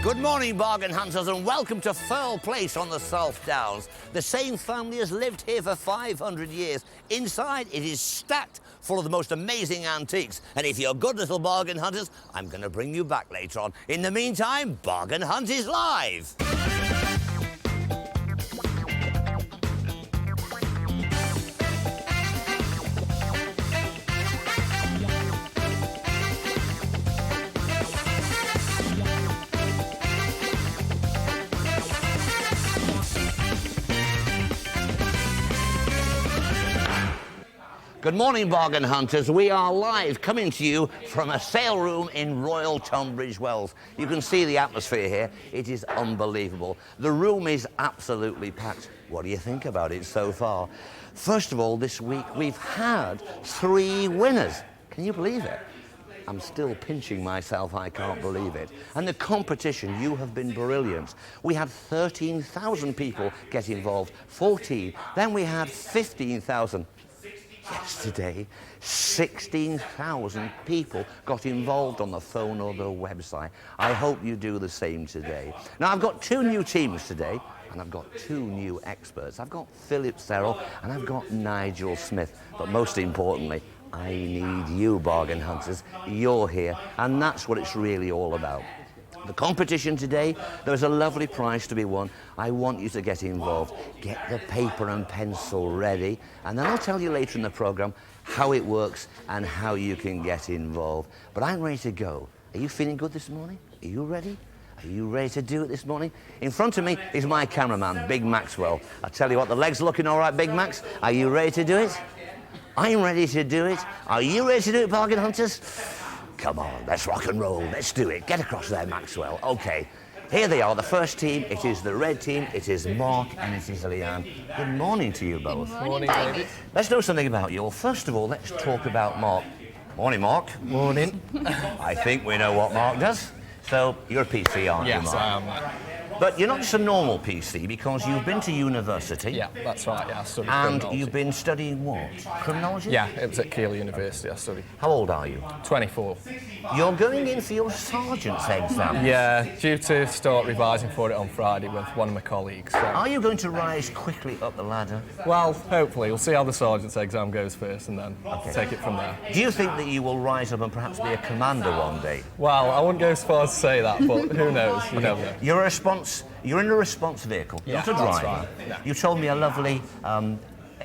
Good morning, bargain hunters, and welcome to Firle Place on the South Downs. The same family has lived here for 500 years. Inside, it is stacked full of the most amazing antiques. And if you're good little bargain hunters, I'm going to bring you back later on. In the meantime, Bargain Hunt is live. Good morning, bargain hunters. We are live, coming to you from a sale room in Royal Tunbridge Wells. You can see the atmosphere here. It is unbelievable. The room is absolutely packed. What do you think about it so far? First of all, this week we've had 3 winners. Can you believe it? I'm still pinching myself, I can't believe it. And the competition, you have been brilliant. We had 13,000 people get involved, 14. Then we had 15,000. Yesterday, 16,000 people got involved on the phone or the website. I hope you do the same today. Now, I've got 2 new teams today, and I've got 2 new experts. I've got Philip Serrell, and I've got Nigel Smith. But most importantly, I need you, bargain hunters. You're here, and that's what it's really all about. The competition today, there's a lovely prize to be won. I want you to get involved. Get the paper and pencil ready, and then I'll tell you later in the programme how it works and how you can get involved. But I'm ready to go. Are you feeling good this morning? Are you ready? Are you ready to do it this morning? In front of me is my cameraman, Big Maxwell. I tell you what, the legs looking all right, Big Max. Are you ready to do it? I'm ready to do it. Are you ready to do it, bargain hunters? Come on, let's rock and roll. Let's do it. Get across there, Maxwell. OK, here they are, the first team. It is the red team. It is Mark and it is Leanne. Good morning to you both. Good morning, David. Let's know something about you. Well, first of all, let's talk about Mark. Morning, Mark. Morning. I think we know what Mark does. So, you're a PC, aren't you, Mark? Yes, I am. But you're not just a normal PC because you've been to university. Yeah, that's right, yeah, I studied And criminology. you've been studying what? Criminology? Yeah, it was at Keele University I studied. How old are you? 24. You're going in for your sergeant's exam. Yeah, due to start revising for it on Friday with one of my colleagues. So. Are you going to rise quickly up the ladder? Well, hopefully. We'll see how the sergeant's exam goes first and then take it from there. Do you think that you will rise up and perhaps be a commander one day? Well, I wouldn't go as far as to say that, but who knows? You never know. You're in a response vehicle, Yeah, not a driver. that's right. Yeah. You told me a lovely,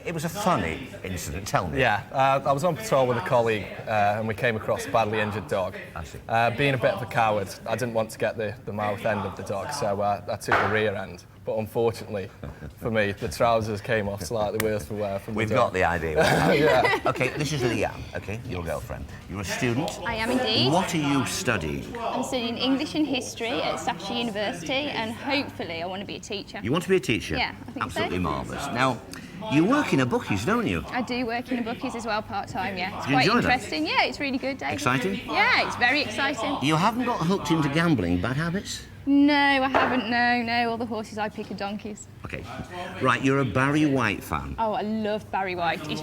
it was a funny incident. Tell me. Yeah, I was on patrol with a colleague and we came across a badly injured dog. I see. Being a bit of a coward, I didn't want to get the mouth end of the dog, so I took the rear end. But unfortunately, for me, the trousers came off slightly worse from the dog. We've got the idea. Yeah. OK, this is Leanne, OK, your girlfriend. You're a student. I am indeed. What are you studying? I'm studying English and History at Staffordshire University, and hopefully I want to be a teacher. You want to be a teacher? Yeah, I think Absolutely so. marvellous. Now, you work in a bookies, don't you? I do work in a bookies as well, part-time, yeah. It's Do you quite enjoy that? interesting. Yeah, it's really good, Dave. Exciting? Yeah, it's very exciting. You haven't got hooked into gambling, bad habits? No, I haven't, no. All the horses I pick are donkeys. OK. Right, you're a Barry White fan. Oh, I love Barry White. He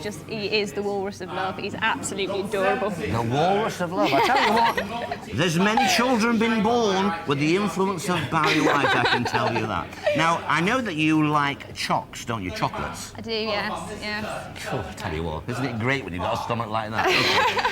is the walrus of love. He's absolutely adorable. The walrus of love. I tell you what, there's many children been born with the influence of Barry White, I can tell you that. Now, I know that you like chocks, don't you? Chocolates. I do, yes. Cool, I tell you what, isn't it great when you've got a stomach like that?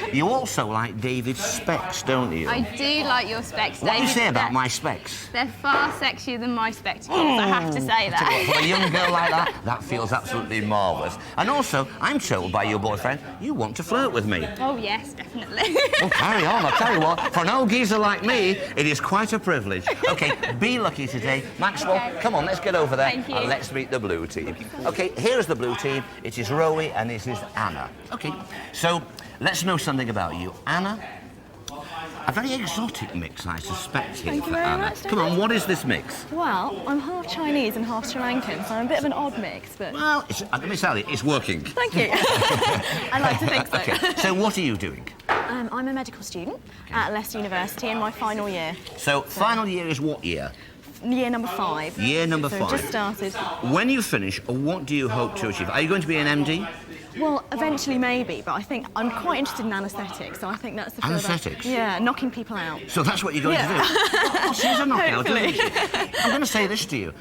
Okay. You also like David's specs, don't you? I do like your specs, David. What do you say about my specs? They're far sexier than my spectacles, I have to say that. For a young girl like that feels absolutely marvellous. And also, I'm told by your boyfriend, you want to flirt with me. Oh, yes, definitely. Well, carry on, I'll tell you what, for an old geezer like me, it is quite a privilege. OK, be lucky today. Maxwell, Okay. come on, let's get over there. Thank you. And let's meet the blue team. OK, here's the blue team. It is Rowie and it is Anna. OK, so let's know something about you. Anna, a very exotic mix, I suspect, here Thank for you very Anna. much, Come on, what is this mix? Well, I'm half Chinese and half Sri Lankan, so I'm a bit of an odd mix, but... Well, let me tell you, it's working. Thank you. I like to think so. OK, so what are you doing? I'm a medical student at Leicester University in my final year. So final year is what year? Year number 5. Year number so 5. just started. When you finish, what do you hope to achieve? Are you going to be an MD? Well, eventually maybe, but I think I'm quite interested in anaesthetics, so I think that's the field. Anaesthetics? Yeah, knocking people out. So that's what you're going to do? Oh, she's a knockout, isn't she? Hopefully. I'm going to say this to you.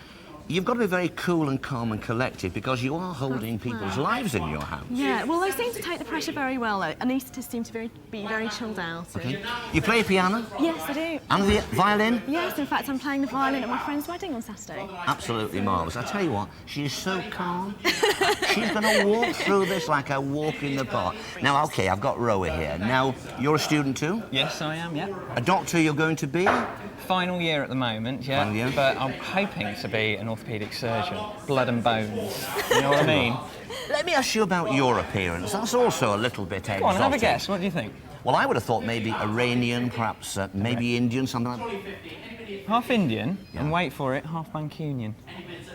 You've got to be very cool and calm and collected because you are holding people's lives in your hands. Yeah, well, they seem to take the pressure very well, though. Anaesthetists seem to be very chilled out. Okay. You play piano? Yes, I do. And the violin? Yes, in fact, I'm playing the violin at my friend's wedding on Saturday. Absolutely marvellous. I tell you what, she is so calm. She's going to walk through this like a walk in the park. Now, OK, I've got Roa here. Now, you're a student too? Yes, I am, yeah. A doctor you're going to be? Final year at the moment, yeah. Final year. But I'm hoping to be an orthopaedic surgeon. Blood and bones. You know what I mean? Let me ask you about your appearance. That's also a little bit exotic. Go on, have a guess. What do you think? Well, I would have thought maybe Iranian, perhaps maybe Indian, something like that. Half Indian, and wait for it, half Mancunian.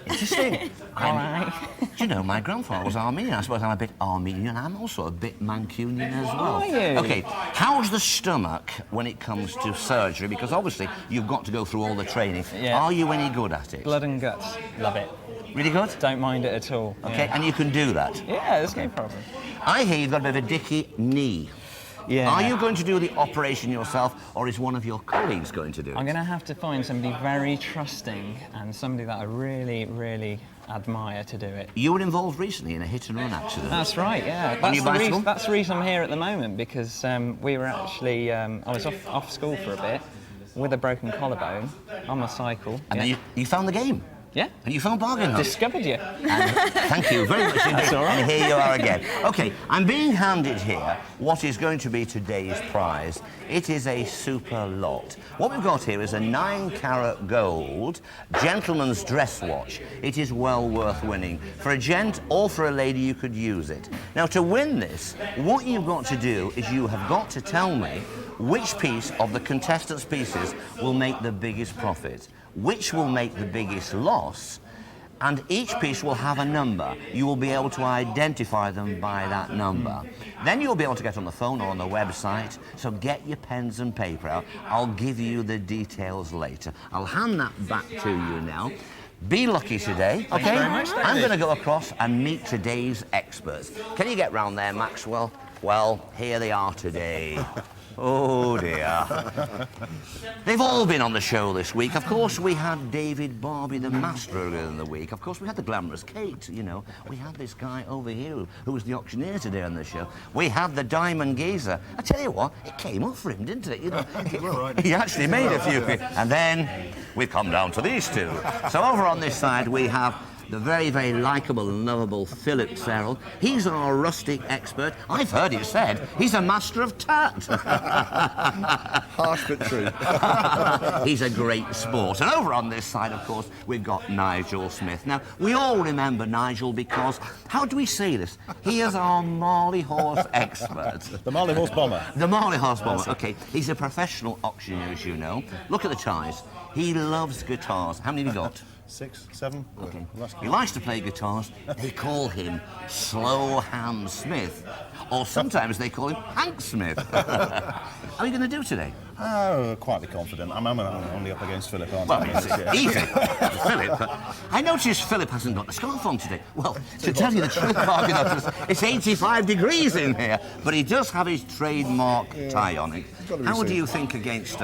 Interesting. All right. Do you know, my grandfather was Armenian. I suppose I'm a bit Armenian. I'm also a bit Mancunian as well. Are you? OK, how's the stomach when it comes to surgery? Because obviously you've got to go through all the training. Yeah. Are you any good at it? Blood and guts. Love it. Really good? Don't mind it at all. OK, Yeah, and you can do that? yeah, there's no problem. I hear you've got a bit of a dicky knee. Yeah. Are you going to do the operation yourself, or is one of your colleagues going to do it? I'm going to have to find somebody very trusting and somebody that I really, really admire to do it. You were involved recently in a hit-and-run accident. That's right, yeah. On your bicycle? That's the reason I'm here at the moment, because we were actually, I was off school for a bit with a broken collarbone on my cycle. And yeah. then you found the game. Yeah. And you found Bargain Hunt. Discovered you. And thank you very much indeed. That's all right. And here you are again. OK, I'm being handed here what is going to be today's prize. It is a super lot. What we've got here is a 9-carat gold gentleman's dress watch. It is well worth winning. For a gent or for a lady, you could use it. Now, to win this, what you've got to do is you have got to tell me which piece of the contestants' pieces will make the biggest profit, which will make the biggest loss, and each piece will have a number. You will be able to identify them by that number. Then you'll be able to get on the phone or on the website, so get your pens and paper out. I'll give you the details later. I'll hand that back to you now. Be lucky today, OK? very much, I'm going to go across and meet today's experts. Can you get round there, Maxwell? Well, here they are today. Oh dear. They've all been on the show this week. Of course, we had David Barbie, the master, earlier in the week. Of course, we had the glamorous Kate, you know. We had this guy over here who was the auctioneer today on the show. We had the diamond geezer. I tell you what, it came up for him, didn't it? You know, he actually made a few. And then we've come down to these two. So over on this side, we have the very, very likeable and lovable Philip Serrell. He's our rustic expert. I've heard it said he's a master of tat. Harsh but true. He's a great sport. And over on this side, of course, we've got Nigel Smith. Now, we all remember Nigel because, how do we say this? He is our Marley horse expert. The Marley Horse Bomber. The Marley horse bomber. OK, he's a professional auctioneer, as you know. Look at the ties. He loves guitars. How many have you got? 6, 7. Okay. He likes to play guitars. They call him Slow Hand Smith, or sometimes they call him Hank Smith. How are you going to do today? Oh, quietly confident. I'm only up against Philip, aren't Well, I? it's easy. Philip. I noticed Philip hasn't got the scarf on today. Well, to tell you the truth, Bargain Hunters, it's 85 degrees in here, but he does have his trademark tie on it. gotta be How do seen. you think against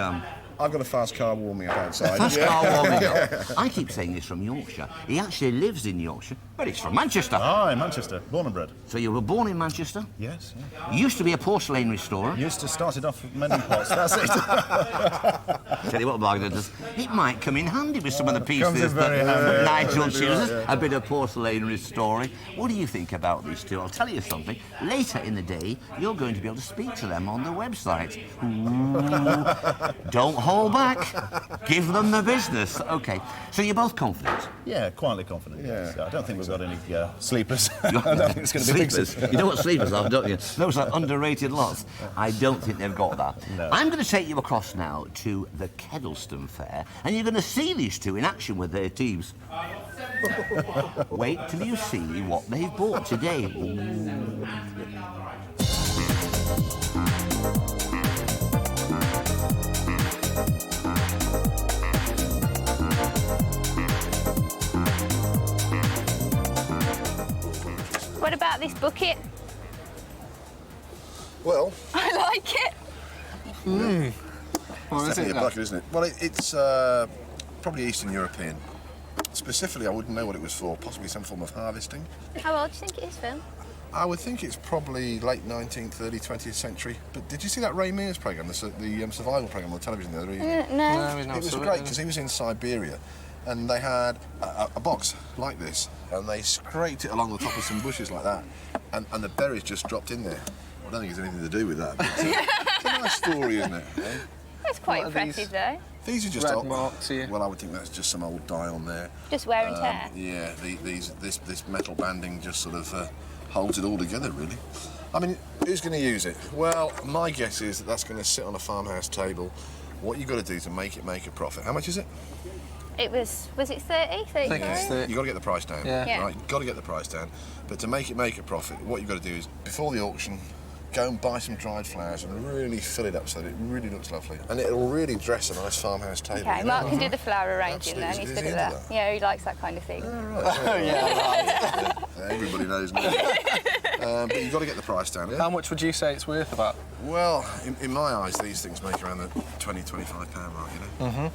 I've got a fast car warming up outside. fast car warming up? I keep saying he's from Yorkshire. He actually lives in Yorkshire, but he's from Manchester. Ah, in Manchester, born and bred. So you were born in Manchester? Yes. Yeah. You used to be a porcelain restorer. Used to start it off with mending pots. That's it. Tell you what, Bargain Hunters, it might come in handy with some of the pieces Comes in very that handy. Nigel Absolutely chooses. right, yeah. A bit of porcelain restoring. What do you think about these two? I'll tell you something. Later in the day, you're going to be able to speak to them on the website. Ooh, don't hold back. Give them the business. OK, so you're both confident? Yeah, quietly confident. Yeah. So I don't think we've got any sleepers. I don't think it's going to be big. Sleepers. You know what sleepers are, don't you? Those are underrated lots. I don't think they've got that. No. I'm going to take you across now to the Kedleston Fair, and you're going to see these two in action with their teams. Wait till you see what they've bought today. Ooh. What about this bucket? Well, I like it. Well, it's is definitely it a then? bucket, isn't it? Well, it's probably Eastern European. Specifically, I wouldn't know what it was for. Possibly some form of harvesting. How old do you think it is, Phil? I would think it's probably late 19th, early 20th century. But did you see that Ray Mears programme, the survival programme on the television the other evening? No. No, he's not It was sure, great is because he? he was in Siberia and they had a box like this and they scraped it along the top of some bushes like that and the berries just dropped in there. I don't think it's anything to do with that, but it's a nice story, isn't it? Eh? That's quite What are impressive, these? though. These are just Red old, marks here. Well, I would think that's just some old dye on there. Just wear and tear. Yeah, this metal banding just sort of holds it all together, really. I mean, who's going to use it? Well, my guess is that that's going to sit on a farmhouse table. What you've got to do to make it make a profit. How much is it? It was it 30? 30 I think it's euros? 30. You've got to get the price down. Yeah. Right, you've got to get the price down. But to make it make a profit, what you've got to do is, before the auction, go and buy some dried flowers and really fill it up so that it really looks lovely. And it'll really dress a nice farmhouse table. Okay, you know? Mark can do the flower arranging then. Absolutely. He's Is good he at into that. that? Yeah, he likes that kind of thing. Yeah, everybody knows now. But you've got to get the price down, yeah? How much would you say it's worth about? Well, in my eyes, these things make around the £20, £25 mark, you know?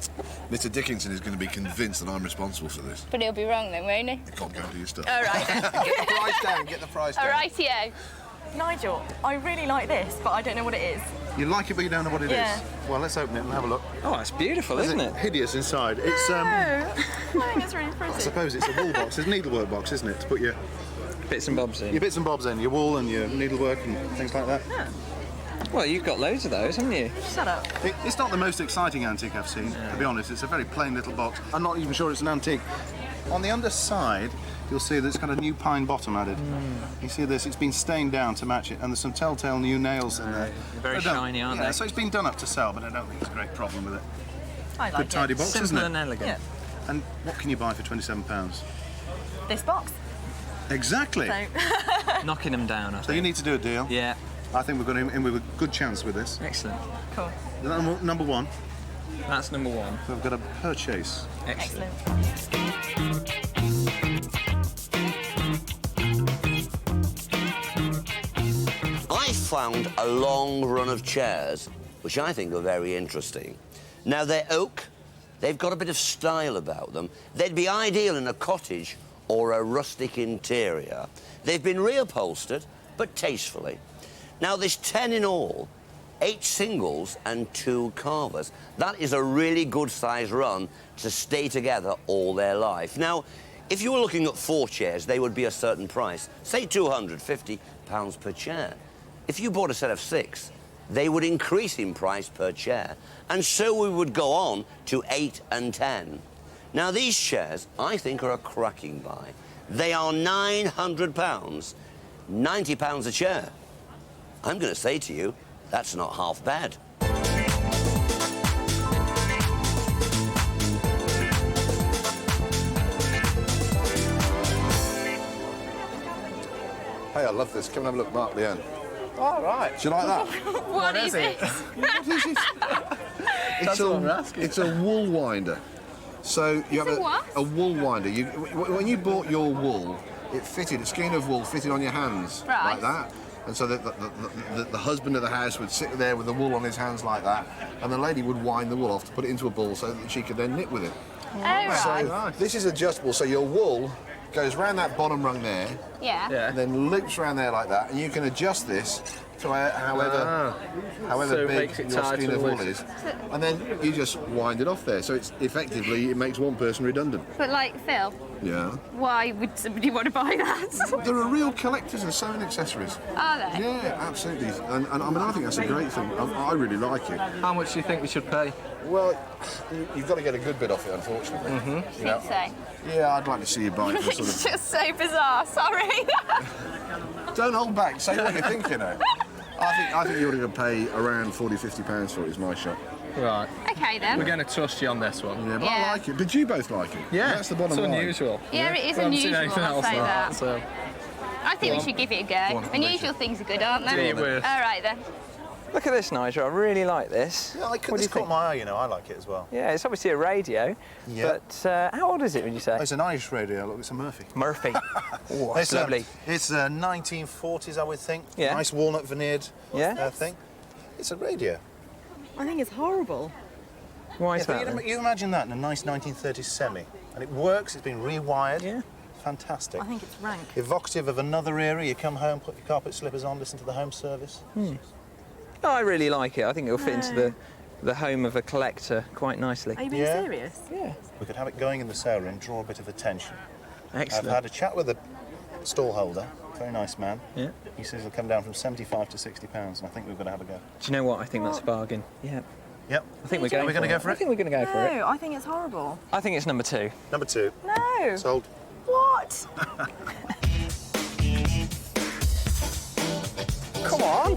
Mr. Dickinson is going to be convinced that I'm responsible for this. But he'll be wrong then, won't he? You can't go and do your stuff. All right then. Get the price down, get the price down. All rightio. Nigel, I really like this, but I don't know what it is. You like it, but you don't know what it is. Yeah. Well, let's open it and have a look. Oh, it's beautiful, isn't it? Hideous inside. It's I think it's really I pretty. suppose it's a wool box. It's a needlework box, isn't it? To put your Bits and bobs in. bits and bobs in, your wool and your needlework and things like that. Well, you've got loads of those, haven't you? Shut up. It's not the most exciting antique I've seen, to be honest. It's a very plain little box. I'm not even sure it's an antique. On the underside, you'll see that it's got a new pine bottom added. You see this? It's been stained down to match it, and there's some telltale new nails in there. Very But I don't- shiny, aren't yeah, they? so it's been done up to sell, but I don't think it's a great problem with it. I like Good tidy it. box, Simple isn't and it? elegant. Yeah. And what can you buy for £27? This box. Exactly. So, Knocking them down, I So you think. need to do a deal. Yeah, I think we've got in with a good chance with this. excellent. cool. Number one, That's number one. we've got a purchase. Excellent. Excellent. I found a long run of chairs, which I think are very interesting. Now, they're oak, they've got a bit of style about them. They'd be ideal in a cottage or a rustic interior. They've been reupholstered, but tastefully. Now, there's 10 in all, 8 singles and 2 carvers. That is a really good size run to stay together all their life. Now, if you were looking at 4 chairs, they would be a certain price, say £250 per chair. If you bought a set of 6, they would increase in price per chair, and so we would go on to 8 and 10. Now, these chairs, I think, are a cracking buy. They are £900, £90 a chair. I'm going to say to you, that's not half bad. Hey, I love this. Come and have a look, Mark Leanne. All right. Do you like that? What is it? it? What is it? That's what we're asking. It's a wool winder. So you have a what? a wool winder. When you bought your wool, it fitted, a skein of wool fitted on your hands Right. like that. And so the husband of the house would sit there with the wool on his hands like that, and the lady would wind the wool off to put it into a ball so that she could then knit with it. Oh, right. So this is adjustable, so your wool goes round that bottom rung there, Yeah. Yeah. and then loops around there like that, and you can adjust this to however So it big makes it your tight skein and of wool loose. is, and then you just wind it off there. So it's effectively it makes one person redundant. But like, Phil, Yeah. why would somebody want to buy that? There are real collectors of sewing accessories. Are they? Yeah, absolutely. And I mean, I think that's a great thing. I really like it. How much do you think we should pay? Well, you've got to get a good bid off it, unfortunately. You know? Think so. Yeah, I'd like to see you buy it for sort It's of. just so bizarre, sorry. Don't hold back. Say what you're thinking. I think you're going to pay around £40–50 for it. Is my shot. Right. Okay then. We're going to trust you on this one. Yeah, but Yeah. I like it. But you both like it. That's the bottom it's line. unusual. Yeah, it is We haven't seen unusual, anything I'll else say like that. So I think we should give it a go. on, Unusual things are good, aren't they? Do you wish? All right then. Look at this, Nigel. I really like this. Yeah, What do you this caught think? my eye, you know, I like it as well. Yeah, it's obviously a radio. Yeah. But how old is it, would you say? Oh, it's an Irish radio, look, it's a Murphy. Murphy. Oh, It's lovely. It's 1940s, I would think. Yeah. Nice walnut veneered Yeah. thing. It's a radio. I think it's horrible. Why is Yeah, that? but then? you imagine that in a nice 1930s semi. And it works, it's been rewired. Yeah. Fantastic. I think it's rank. Evocative of another era. You come home, put your carpet slippers on, listen to the home service. Oh, I really like it. I think it'll fit into the home of a collector quite nicely. Are you being Yeah. serious? Yeah. We could have it going in the sale room, draw a bit of attention. Excellent. I've had a chat with the stall holder, very nice man. Yeah. He says it'll come down from 75 to 60 pounds, and I think we've got to have a go. Do you know what? I think that's a bargain. Yeah. Yep. I think we're going. Are we going to go for I it? think we're going to go for it. No, I think it's horrible. I think it's number 2. Number 2. No. Sold. What? Come on.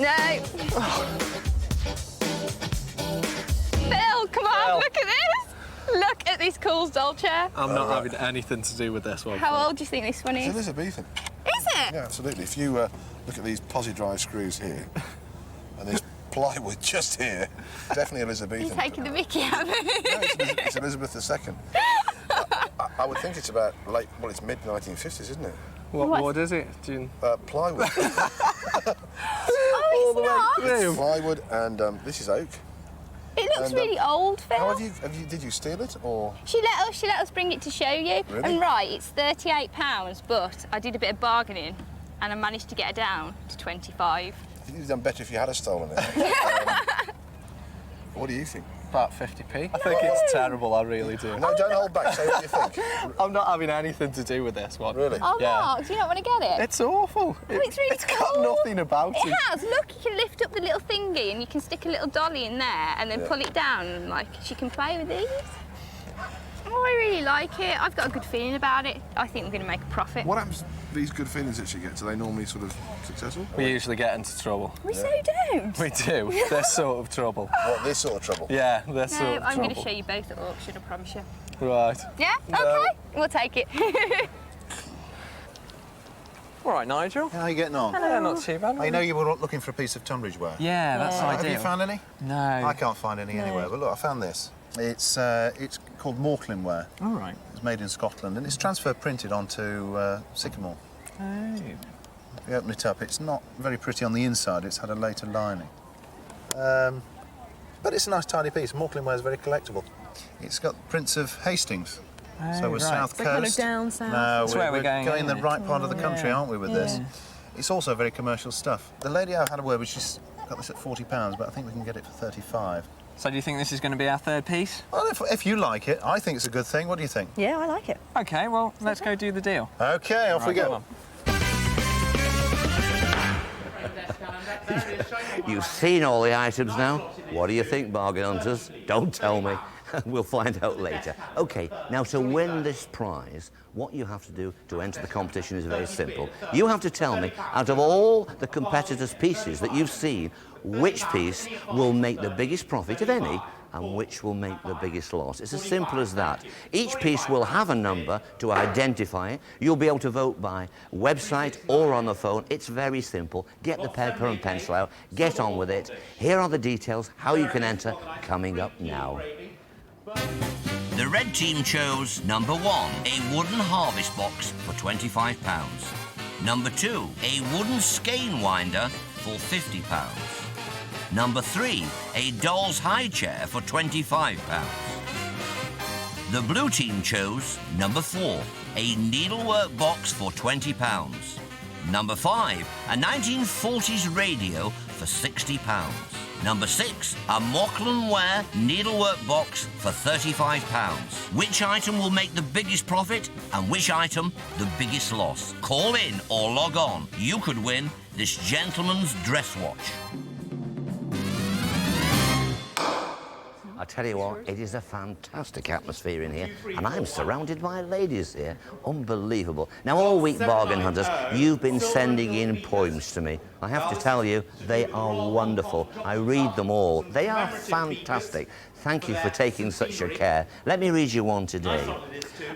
No. Phil, come on, Phil. look at this. Look at this cool doll chair. I'm not having anything to do with this one. How old do you think this one It's is? Elizabethan. Is it? Yeah, absolutely. If you look at these posi drive screws here, and this plywood just here, definitely Elizabethan. You're taking the mickey out of No, it. it's Elizabeth II. I would think it's about late, well, it's mid-1950s, isn't it? What is it? Do you... Plywood. Oh, it's not. Plywood, and this is oak. It looks And, really old, Phil. How did you steal it, or? She let us bring it to show you. Really? And right, it's £38, but I did a bit of bargaining and I managed to get her down to 25. I think you'd done better if you had stolen it. What do you think? About 50p. I think it's terrible, I really do. No, don't hold back. Say what you think. I'm not having anything to do with this one. Really? Oh, Yeah. Mark, do you not want to get it? It's awful. It's really It's got cool. nothing about it. It has. Look, you can lift up the little thingy and you can stick a little dolly in there and then Yeah. pull it down and like she can play with these. Oh, I really like it. I've got a good feeling about it. I think we're going to make a profit. What happens to these good feelings that she gets? Are they normally sort of successful? We usually get into trouble. We so don't. We do. This sort of trouble. What, this sort of trouble? Yeah, this No, sort of I'm going to trouble. show you both at auction, I promise you. Right. Yeah? No. Okay. We'll take it. All right, Nigel. How are you getting on? Yeah, not too bad. I know you were looking for a piece of Tunbridge ware. Yeah, that's Have ideal. you found any? No. I can't find any anywhere, but look, I found this. It's called Morklin ware. All right. It's made in Scotland, and it's transfer printed onto sycamore. Oh. If you open it up, it's not very pretty on the inside. It's had a later lining. But it's a nice, tidy piece. Morklin ware is very collectible. It's got prints of Hastings. So we're right. south So coast. kind of down south. No, That's where we're going, in the isn't it? right part of the country, Yeah. aren't we, with this? It's also very commercial stuff. The lady I've had a word with, she's got this at £40, but I think we can get it for 35. So do you think this is going to be our third piece? Well, if you like it, I think it's a good thing. What do you think? Yeah, I like it. Okay, well, let's go do the deal. Okay, off we Right, go. come on. You've seen all the items now. What do you think, bargain hunters? Don't tell me. We'll find out later. OK, now to win this prize, what you have to do to enter the competition is very simple. You have to tell me, out of all the competitors' pieces that you've seen, which piece will make the biggest profit, if any, and which will make the biggest loss. It's as simple as that. Each piece will have a number to identify it. You'll be able to vote by website or on the phone. It's very simple. Get the paper and pencil out, get on with it. Here are the details, how you can enter, coming up now. The red team chose number 1, a wooden harvest box for £25. Number 2, a wooden skein winder for £50. Number 3, a doll's high chair for £25. The blue team chose number 4, a needlework box for £20. Number 5, a 1940s radio for £60. Number 6, a Morklin ware needlework box for £35. Which item will make the biggest profit and which item the biggest loss? Call in or log on. You could win this gentleman's dress watch. I tell you what, it is a fantastic atmosphere in here, and I'm surrounded by ladies here. Unbelievable. Now, all week, bargain hunters, you've been sending in poems to me. I have to tell you, they are wonderful. I read them all. They are fantastic. Thank you for taking such a care. Let me read you one today.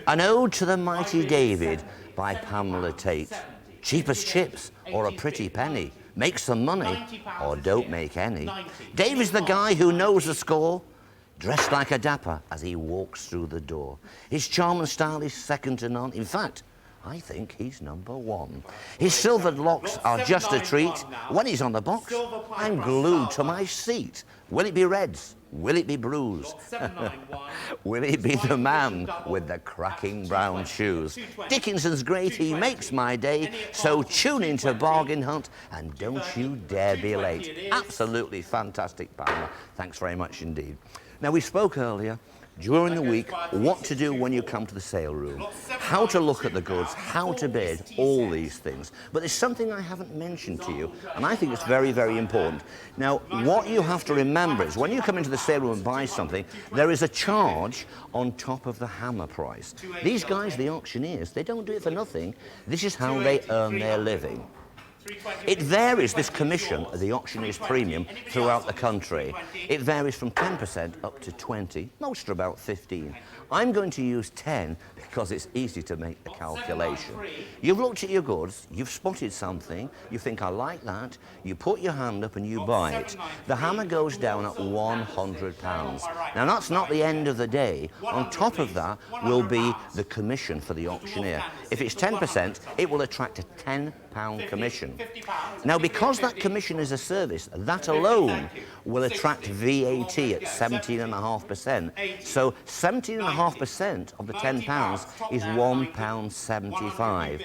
An Ode to the Mighty David by Pamela Tate. Cheap as chips or a pretty penny. Make some money or don't make any. Dave is the guy who knows the score, dressed like a dapper as he walks through the door. His charm and style is second to none. In fact, I think he's number one. His silvered locks are just a treat. When he's on the box, I'm glued to my seat. Will it be Reds? Will it be Blues? Will it be the man with the cracking brown shoes? Dickinson's great, he makes my day. So tune into Bargain Hunt and don't you dare be late. Absolutely fantastic, Pamela. Thanks very much indeed. Now, we spoke earlier during the week what to do when you come to the sale room, how to look at the goods, how to bid, all these things. But there's something I haven't mentioned to you, and I think it's very, very important. Now, what you have to remember is when you come into the sale room and buy something, there is a charge on top of the hammer price. These guys, the auctioneers, they don't do it for nothing. This is how they earn their living. It varies, this commission, the auctioneer's premium, throughout the country. It varies from 10% up to 20, most are about 15. I'm going to use 10 because it's easy to make the calculation. You've looked at your goods, you've spotted something, you think, I like that, you put your hand up and you buy it. The hammer goes down at £100. Now, that's not the end of the day. On top of that will be the commission for the auctioneer. If it's 10%, it will attract a £10 commission. Now, because that commission is a service, that alone will attract VAT at 17.5%. So 17.5% of the £10 is £1.75.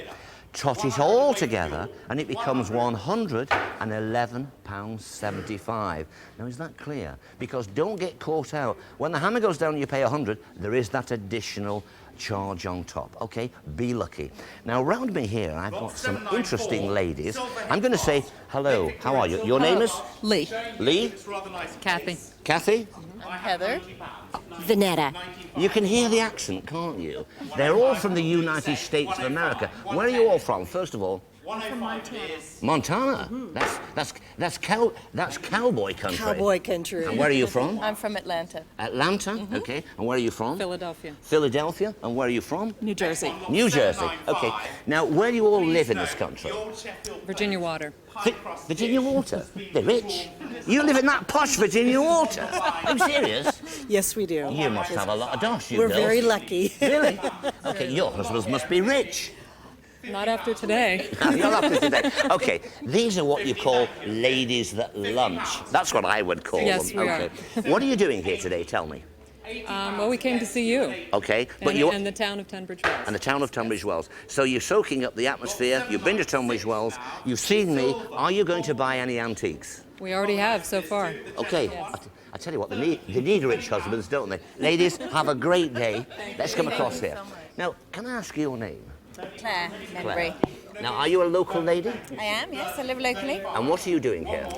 Tot it all together and it becomes £111.75. Now, is that clear? Because don't get caught out. When the hammer goes down and you pay 100, there is that additional charge on top. Okay, be lucky. Now, around me here, I've got some interesting ladies. I'm going to say hello. How are you? Your name is? Lee. Lee? Kathy. Kathy? I'm Heather. Vanetta. You can hear the accent, can't you? They're all from the United States of America. Where are you all from, first of all? I'm from Montana. Montana? That's cowboy country. Cowboy country. And where are you from? I'm from Atlanta. Atlanta? Okay. And where are you from? Philadelphia. Philadelphia. And where are you from? New Jersey. New Jersey. Okay. Now, where do you all live in this country? Virginia Water. Virginia Water? They're rich. You live in that posh Virginia Water? Are you serious? Yes, we do. You must have a lot of dosh, you We're girls. very lucky. Really? Okay, your husbands must be rich. Not after today. You're up to today. Okay, these are what you call ladies that lunch. That's what I would call Yes, them. we Okay. What are you doing here today? Tell me. Well, we came to see you. Okay, but you and the town of Tunbridge Wells. and the town of Tunbridge Wells. So you're soaking up the atmosphere. You've been to Tunbridge Wells. You've seen me. Are you going to buy any antiques? We already have so far. Okay. I tell you what, they need rich husbands, don't they? Ladies, have a great day. Let's come across here. Now, can I ask you your name? Claire, Claire. Now, are you a local lady? I am, yes, I live locally. And what are you doing here?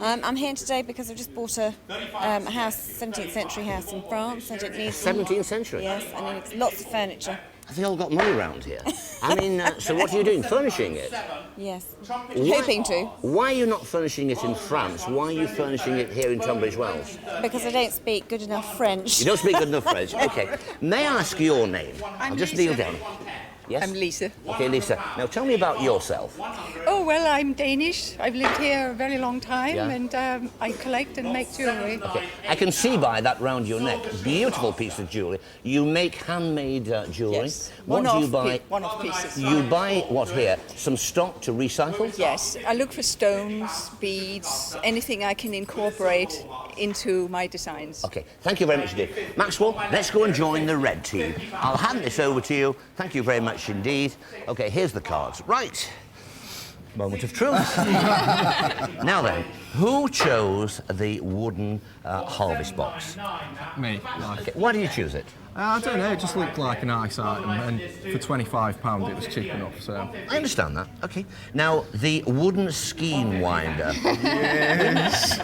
I'm here today because I've just bought a house, 17th century house in France. I didn't need 17th century? Yes, I need lots of furniture. Have they all got money around here? I mean, so what are you doing? Furnishing it? Yes, hoping to. Why are you not furnishing it in France? Why are you furnishing it here in Tunbridge Wells? Because I don't speak good enough French. You don't speak good enough French? Okay. May I ask your name? I'll just kneel down. Yes? I'm Lisa. Okay, Lisa. Now tell me about yourself. Oh, well, I'm Danish. I've lived here a very long time, Yeah. and I collect and make jewellery. Okay. I can see by that round your neck. Beautiful piece of jewellery. You make handmade jewellery. Yes. What do you buy? One-off pieces. You buy what here? Some stock to recycle? Yes. I look for stones, beads, anything I can incorporate into my designs. Okay, thank you very much indeed. Maxwell, let's go and join the red team. I'll hand this over to you. Thank you very much indeed. Okay, here's the cards. Right. Moment of truth. Now then, who chose the wooden harvest box? Me. Okay, why did you choose it? I don't know, it just looked like a nice item, and for £25 it was cheap enough, so... I understand that. Okay. Now, the wooden skein winder. Yes.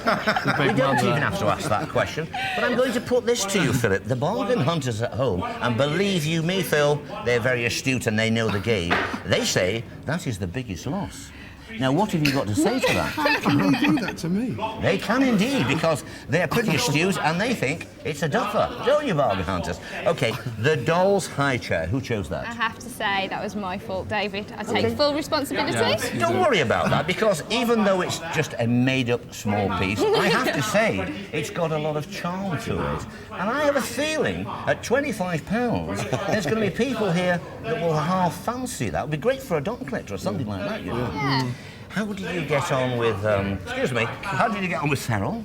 We don't even have to ask that question, but I'm going to put this to you, Philip. The bargain hunters at home, and believe you me, Phil, they're very astute and they know the game. They say that is the biggest loss. Now, what have you got to say to that? How can they do that to me? They can indeed, because they're pretty astute and they think it's a duffer, don't you, bargain hunters? OK, the doll's high chair. Who chose I that? have to say that was my fault, David. I take full responsibility. Don't worry about that, because even though it's just a made-up small piece, I have to say it's got a lot of charm to it. And I have a feeling at £25, there's going to be people here that will half fancy that. It would be great for a dog collector or something like that, you know. Yeah. How did you get on with, excuse me, how did you get on with Cyril?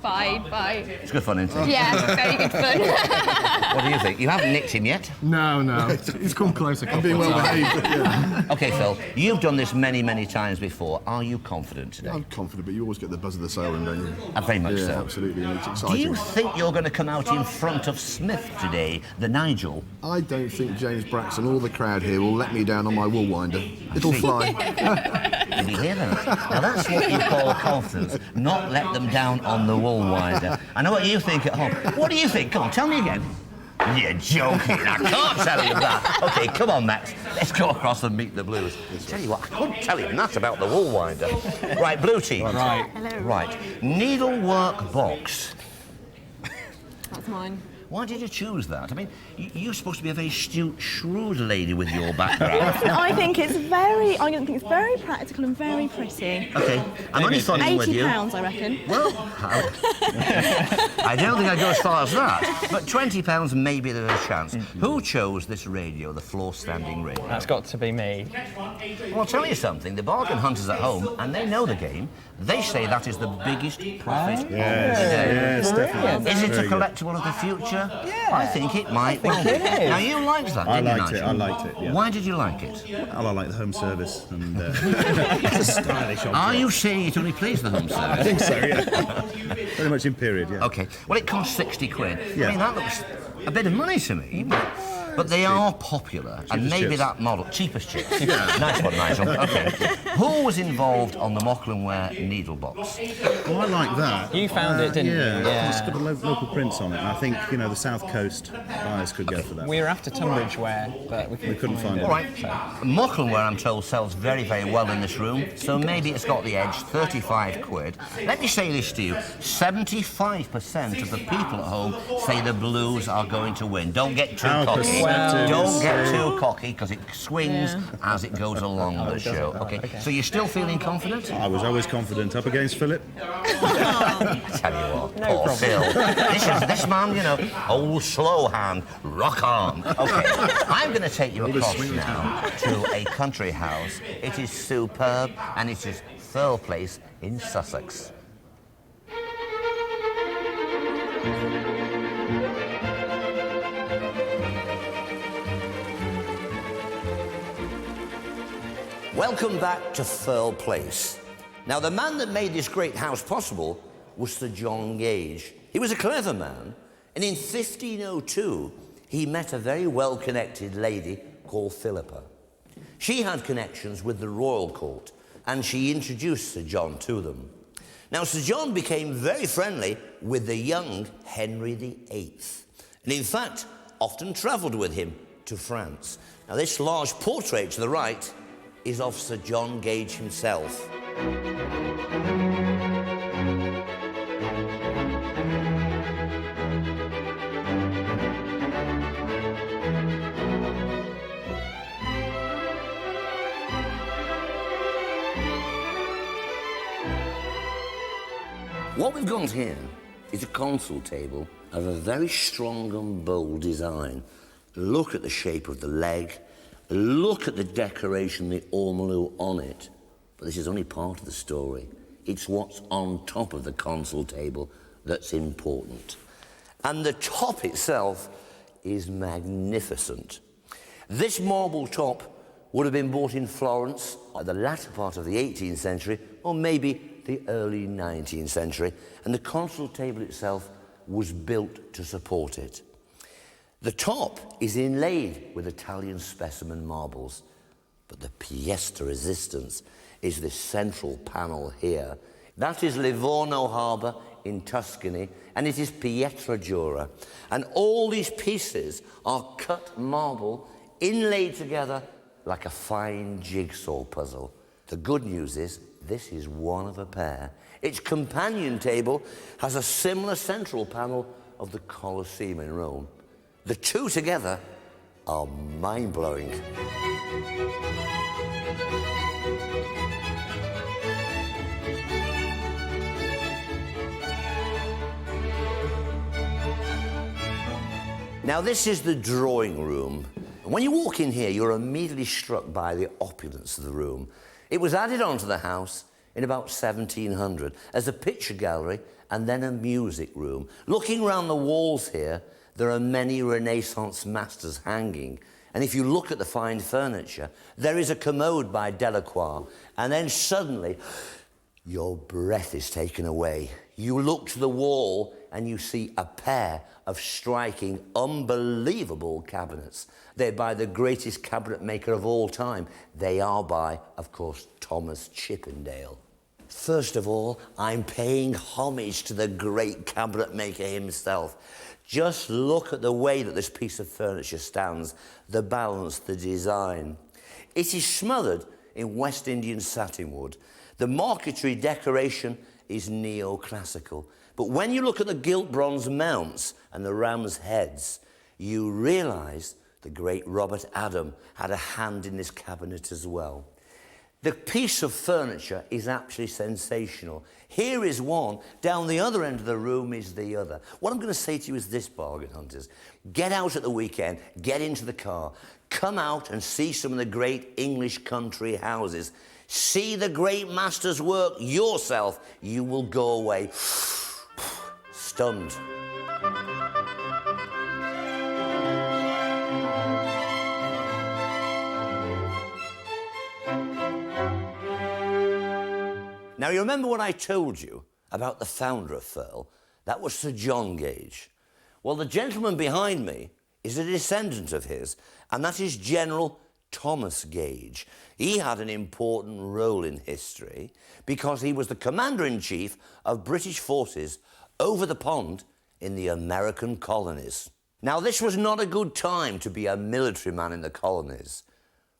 Fine. It's good fun, isn't it? Yeah, very good fun. What do you think? You haven't nicked him yet? No. He's come close a couple Being of well times. behaved. Yeah. OK, Phil, you've done this many, many times before. Are you confident today? I'm confident, but you always get the buzz of the saleroom, don't you? Very much Yeah, so. absolutely, and it's Do exciting. you think you're going to come out in front of Smith today, the Nigel? I don't think James Braxton or the crowd here will let me down on my wool winder. It'll fly. Did you hear that? Now that's what you call confidence, not let them down on the wool winder. I know what you think at home. What do you think? Come on, tell me again. You're joking. I can't tell you that. OK, come on, Max. Let's go across and meet the Blues. Tell you what, I couldn't tell you that about the wool winder. Right, blue team. Right. Right. Needlework box. That's mine. Why did you choose that? I mean, you're supposed to be a very astute, shrewd lady with your background. I think it's very practical and very pretty. OK, I'm only funning with you. £80, I reckon. Well, I don't think I'd go as far as that, but £20 maybe there's a chance. Who chose this radio, the floor-standing radio? That's got to be me. Well, I'll tell you something, the bargain hunters at home, and they know the game, they say that is the biggest profit of the day. Yes, definitely. Is it a Very good. collectible of the future? Yeah. I think it might well be. Now, you liked that, didn't you, Nigel? I liked it, yeah. Why did you like it? Well, I like the home service and it's a stylish object. Are you saying it only plays the home service? I think so, yeah. Very much in period, yeah. OK, well, it costs 60 quid. Yeah. I mean, that looks a bit of money to me. But they are popular, and maybe chips. that model... Cheapest chips. Nice one, Nigel. OK. Who was involved on the Mocklandware needle box? Well, I like that. You found it, didn't you? Yeah. It's got a local prints on it, and I think, you know, the South Coast buyers could go for that. We were after Tunbridge wear, but we couldn't find it. All right. Mocklandware, I'm told, sells very, very well in this room, so maybe it's got the edge, 35 quid. Let me say this to you, 75% of the people at home say the Blues are going to win. Don't get too cocky. Don't get too cocky, because it swings as it goes along the show. OK, so you're still feeling confident? I was always confident. Up against Philip. I tell you what, poor Phil. This man, you know, old slow hand, rock on. OK, I'm going to take you across now to a country house. It is superb, and it is Thurl Place in Sussex. Welcome back to Thurl Place. Now, the man that made this great house possible was Sir John Gage. He was a clever man, and in 1502, he met a very well-connected lady called Philippa. She had connections with the royal court, and she introduced Sir John to them. Now, Sir John became very friendly with the young Henry VIII, and in fact, often travelled with him to France. Now, this large portrait to the right is of Sir John Gage himself. What we've got here is a console table of a very strong and bold design. Look at the shape of the leg. Look at the decoration, the ormolu on it. But this is only part of the story. It's what's on top of the console table that's important. And the top itself is magnificent. This marble top would have been bought in Florence at the latter part of the 18th century, or maybe the early 19th century, and the console table itself was built to support it. The top is inlaid with Italian specimen marbles, but the pièce de resistance is this central panel here. That is Livorno Harbour in Tuscany, and it is Pietra Dura. And all these pieces are cut marble, inlaid together like a fine jigsaw puzzle. The good news is, this is one of a pair. Its companion table has a similar central panel of the Colosseum in Rome. The two together are mind-blowing. Now, this is the drawing room. When you walk in here, you're immediately struck by the opulence of the room. It was added onto the house in about 1700 as a picture gallery and then a music room. Looking round the walls here, there are many Renaissance masters hanging. And if you look at the fine furniture, there is a commode by Delacroix, and then suddenly your breath is taken away. You look to the wall and you see a pair of striking, unbelievable cabinets. They're by the greatest cabinet maker of all time. They are by, of course, Thomas Chippendale. First of all, I'm paying homage to the great cabinet maker himself. Just look at the way that this piece of furniture stands, the balance, the design. It is smothered in West Indian satinwood. The marquetry decoration is neoclassical. But when you look at the gilt bronze mounts and the ram's heads, you realise the great Robert Adam had a hand in this cabinet as well. The piece of furniture is actually sensational. Here is one, down the other end of the room is the other. What I'm going to say to you is this, bargain hunters. Get out at the weekend, get into the car, come out and see some of the great English country houses. See the great masters work yourself. You will go away stunned. Now, you remember what I told you about the founder of Firle? That was Sir John Gage. Well, the gentleman behind me is a descendant of his, and that is General Thomas Gage. He had an important role in history because he was the commander-in-chief of British forces over the pond in the American colonies. Now, this was not a good time to be a military man in the colonies.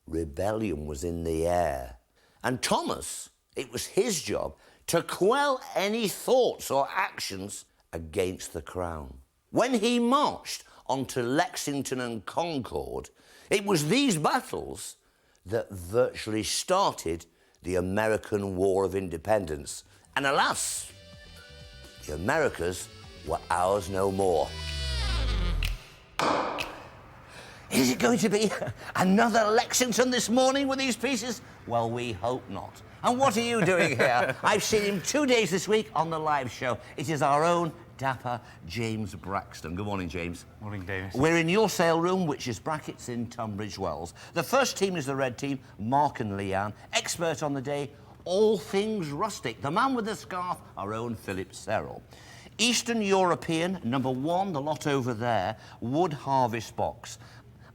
Rebellion was in the air. And Thomas, it was his job to quell any thoughts or actions against the crown. When he marched onto Lexington and Concord, it was these battles that virtually started the American War of Independence. And alas, the Americas were ours no more. Is it going to be another Lexington this morning with these pieces? Well, we hope not. And what are you doing here? I've seen him 2 days this week on the live show. It is our own dapper James Braxton. Good morning, James. Morning, David. We're in your sale room, which is brackets in Tunbridge Wells. The first team is the red team, Mark and Leanne. Expert on the day, all things rustic. The man with the scarf, our own Philip Serrell. Eastern European, number one, the lot over there, wood harvest box.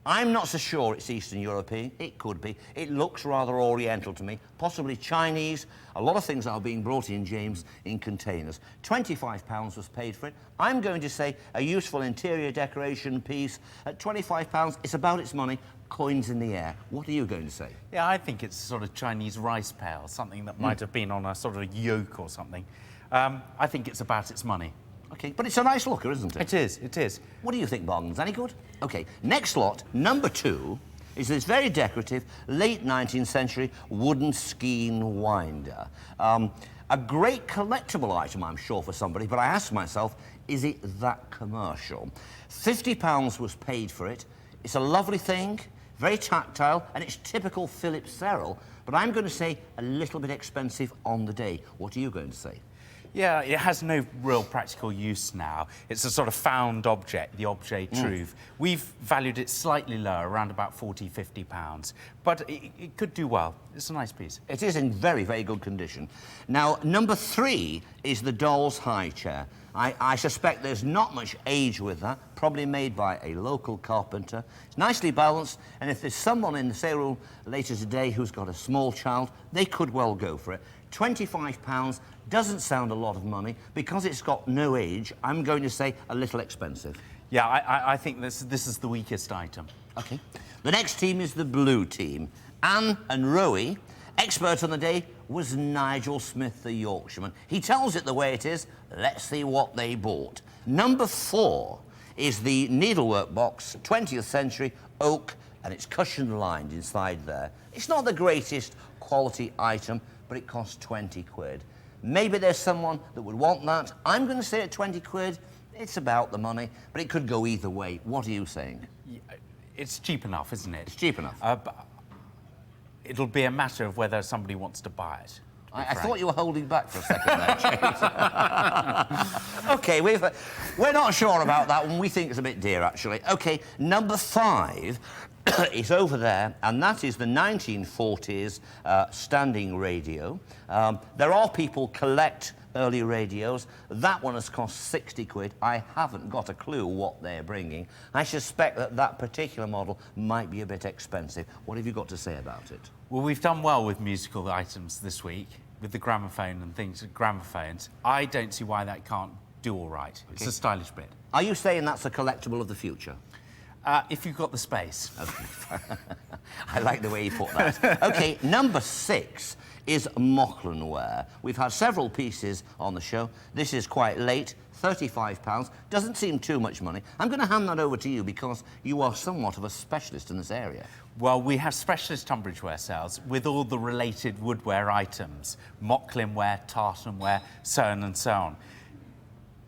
I'm not so sure it's Eastern European. It could be. It looks rather Oriental to me, possibly Chinese. A lot of things are being brought in, James, in containers. £25 was paid for it. I'm going to say a useful interior decoration piece at £25. It's about its money. Coins in the air. What are you going to say? Yeah, I think it's sort of Chinese rice pail, something that might have been on a sort of yoke or something. I think it's about its money. OK, but it's a nice looker, isn't it? It is, it is. What do you think, Bargains? Any good? OK, next lot, number 2, is this very decorative, late 19th century wooden skein winder. A great collectible item, I'm sure, for somebody, but I asked myself, is it that commercial? £50 was paid for it. It's a lovely thing, very tactile, and it's typical Philip Serrell, but I'm going to say a little bit expensive on the day. What are you going to say? Yeah, it has no real practical use now. It's a sort of found object, the objet trouve. We've valued it slightly lower, around about £40, £50. But it could do well. It's a nice piece. It is in very, very good condition. Now, number 3 is the doll's high chair. I suspect there's not much age with that, probably made by a local carpenter. It's nicely balanced, and if there's someone in the sale room later today who's got a small child, they could well go for it. £25 doesn't sound a lot of money. Because it's got no age, I'm going to say a little expensive. Yeah, I think this is the weakest item. OK. The next team is the blue team. Anne and Rowie. Expert on the day was Nigel Smith, the Yorkshireman. He tells it the way it is. Let's see what they bought. Number 4 is the needlework box, 20th century oak, and it's cushion lined inside there. It's not the greatest quality item, but it costs 20 quid. Maybe there's someone that would want that. I'm going to say at 20 quid, it's about the money, but it could go either way. What are you saying? Yeah, it's cheap enough, isn't it? It's cheap enough. But it'll be a matter of whether somebody wants to buy it. I thought you were holding back for a second there, James. OK, we're not sure about that one. We think it's a bit dear, actually. OK, number 5 is over there, and that is the 1940s standing radio. There are people collect early radios. That one has cost 60 quid. I haven't got a clue what they're bringing. I suspect that that particular model might be a bit expensive. What have you got to say about it? Well, we've done well with musical items this week, with the gramophone and things, gramophones. I don't see why that can't do all right. It's a stylish bit. Are you saying that's a collectible of the future? If you've got the space. Okay. I like the way you put that. OK, number 6 is Mocklanware. We've had several pieces on the show. This is quite late, £35. Doesn't seem too much money. I'm going to hand that over to you because you are somewhat of a specialist in this area. Well, we have specialist Tunbridge ware sales with all the related woodware items, Mocklanware, tartanware, so on and so on.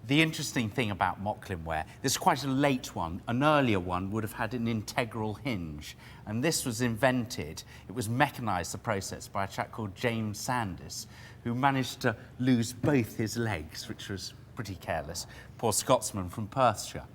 The interesting thing about Mocklanware, this is quite a late one. An earlier one would have had an integral hinge, and this was invented, it was mechanised, the process, by a chap called James Sandys, who managed to lose both his legs, which was pretty careless. Poor Scotsman from Perthshire.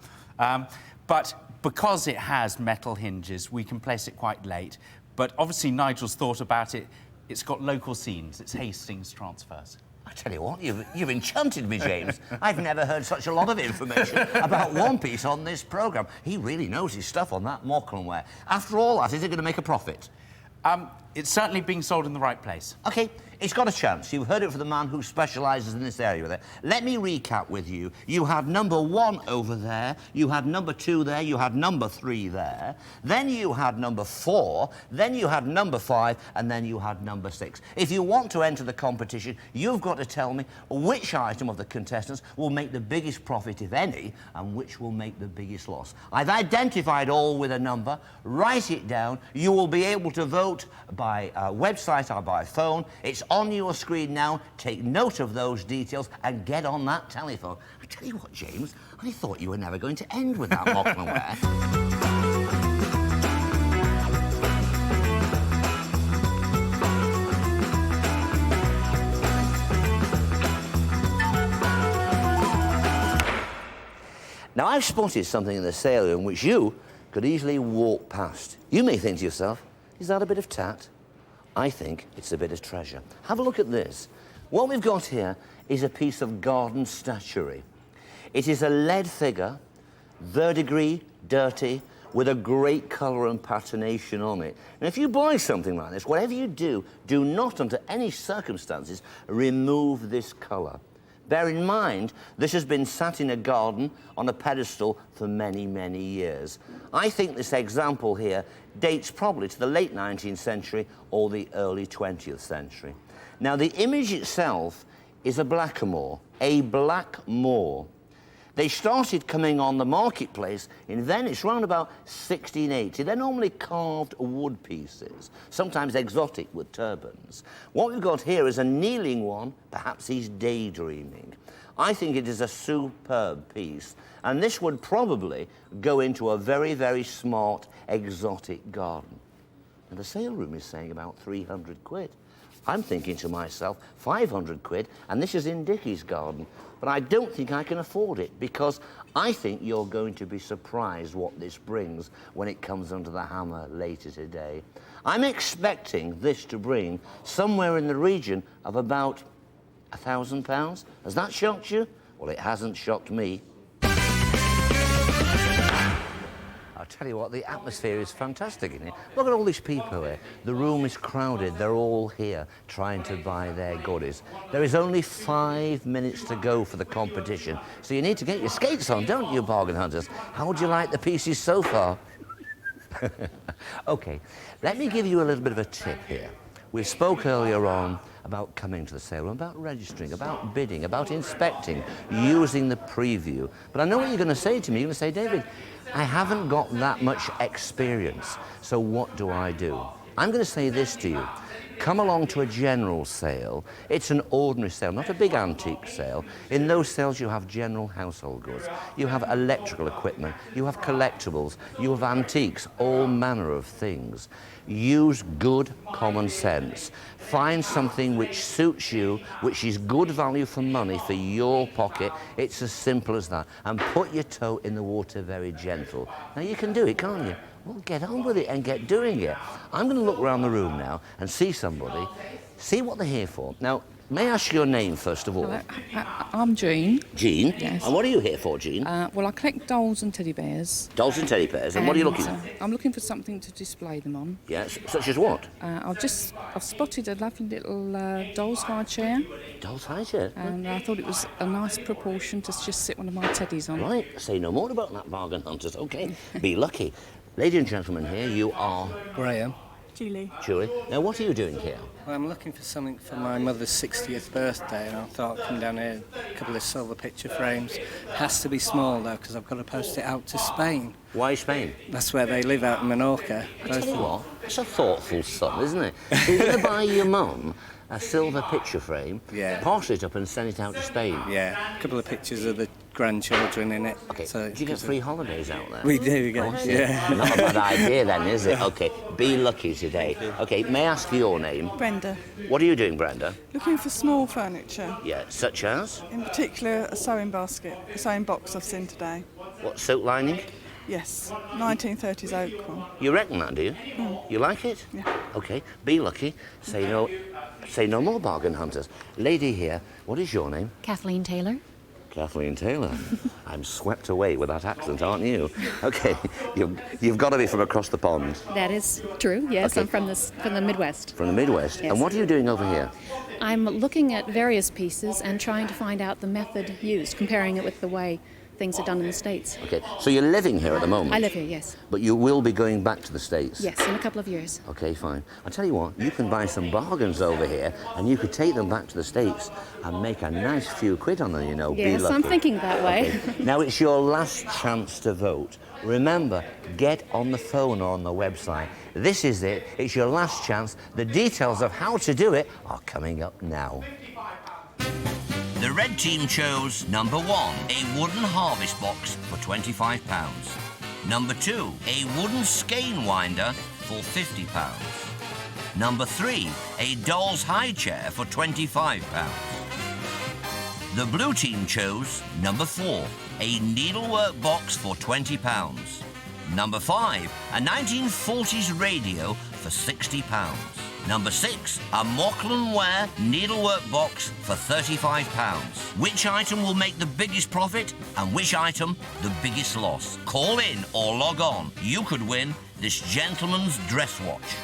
But because it has metal hinges, we can place it quite late. But obviously Nigel's thought about it. It's got local scenes. It's Hastings transfers. I tell you what, you've enchanted me, James. I've never heard such a lot of information about one piece on this programme. He really knows his stuff on that Mocklanware. After all that, is it going to make a profit? It's certainly being sold in the right place. OK, it's got a chance. You heard it from the man who specialises in this area there. Let me recap with you. You had number 1 over there, you had number 2 there, you had number 3 there, then you had number 4, then you had number 5, and then you had number 6. If you want to enter the competition, you've got to tell me which item of the contestants will make the biggest profit, if any, and which will make the biggest loss. I've identified all with a number. Write it down. You will be able to vote by website or by phone. It's on your screen now. Take note of those details and get on that telephone. I tell you what, James, I thought you were never going to end with that Mocklanware. Now, I've spotted something in the sale room which you could easily walk past. You may think to yourself, is that a bit of tat? I think it's a bit of treasure. Have a look at this. What we've got here is a piece of garden statuary. It is a lead figure, verdigris, dirty, with a great colour and patination on it. And if you buy something like this, whatever you do, do not, under any circumstances, remove this colour. Bear in mind, this has been sat in a garden on a pedestal for many, many years. I think this example here dates probably to the late 19th century or the early 20th century. Now, the image itself is a blackamore, They started coming on the marketplace in Venice around about 1680. They're normally carved wood pieces, sometimes exotic with turbans. What we've got here is a kneeling one. Perhaps he's daydreaming. I think it is a superb piece, and this would probably go into a very, very smart, exotic garden. And the sale room is saying about 300 quid. I'm thinking to myself, 500 quid, and this is in Dickie's garden. But I don't think I can afford it, because I think you're going to be surprised what this brings when it comes under the hammer later today. I'm expecting this to bring somewhere in the region of about £1,000. Has that shocked you? Well, it hasn't shocked me. I'll tell you what, the atmosphere is fantastic in here. Look at all these people here. The room is crowded. They're all here trying to buy their goodies. There is only 5 minutes to go for the competition, so you need to get your skates on, don't you, bargain hunters? How would you like the pieces so far? OK, let me give you a little bit of a tip here. We spoke earlier on about coming to the sale room, about registering, about bidding, about inspecting, using the preview. But I know what you're going to say to me. You're going to say, David, I haven't got that much experience, so what do I do? I'm going to say this to you. Come along to a general sale. It's an ordinary sale, not a big antique sale. In those sales you have general household goods, you have electrical equipment, you have collectibles, you have antiques, all manner of things. Use good common sense. Find something which suits you, which is good value for money for your pocket. It's as simple as that. And put your toe in the water very gentle. Now you can do it, can't you? Well, get on with it and get doing it. I'm going to look around the room now and see somebody, see what they're here for. Now, may I ask your name first of all? Hello. I'm Jean. Jean? Yes. And what are you here for, Jean? Well, I collect dolls and teddy bears. Dolls and teddy bears. And what are you looking at? I'm looking for something to display them on. Yes, such as what? I've spotted a lovely little doll's high chair. Doll's high chair? And I thought it was a nice proportion to just sit one of my teddies on. Right, say no more about that, bargain hunters. OK, be lucky. Ladies and gentlemen, here you are. Graham. Julie. Julie. Now, what are you doing here? Well, I'm looking for something for my mother's 60th birthday, and I thought I'd come down here, a couple of silver picture frames. Has to be small, though, because I've got to post it out to Spain. Why Spain? That's where they live, out in Menorca. I tell you what, it's a thoughtful son, isn't it? So you're going to buy your mum a silver picture frame, parcel it up and send it out to Spain? Yeah, a couple of pictures of the grandchildren in it. OK, so, do you get free holidays out there? We do, yeah. Not a bad idea then, is it? OK, be lucky today. OK, may I ask your name? Brenda. What are you doing, Brenda? Looking for small furniture. Yeah, such as? In particular, a sewing basket, a sewing box I've seen today. What, silk lining? Yes, 1930s oak one. You reckon that, do you? You like it? Yeah. OK, be lucky. Say no more, bargain hunters. Lady here, what is your name? Kathleen Taylor. Kathleen Taylor. I'm swept away with that accent, aren't you? OK, you've got to be from across the pond. That is true, yes. Okay. I'm from the Midwest. From the Midwest? Yes. And what are you doing over here? I'm looking at various pieces and trying to find out the method used, comparing it with the way things are done in the States. OK, so you're living here at the moment? I live here, yes. But you will be going back to the States? Yes, in a couple of years. OK, fine. I'll tell you what, you can buy some bargains over here and you could take them back to the States and make a nice few quid on them, you know. Yes, be lucky. I'm thinking that way. Okay. Now, it's your last chance to vote. Remember, get on the phone or on the website. This is it. It's your last chance. The details of how to do it are coming up now. The red team chose number 1, a wooden harvest box for £25. Number 2, a wooden skein winder for £50. Number 3, a doll's high chair for £25. The blue team chose number 4, a needlework box for £20. Number 5, a 1940s radio for £60. Number 6, a Mauchline Ware needlework box for £35. Which item will make the biggest profit and which item the biggest loss? Call in or log on. You could win this gentleman's dress watch.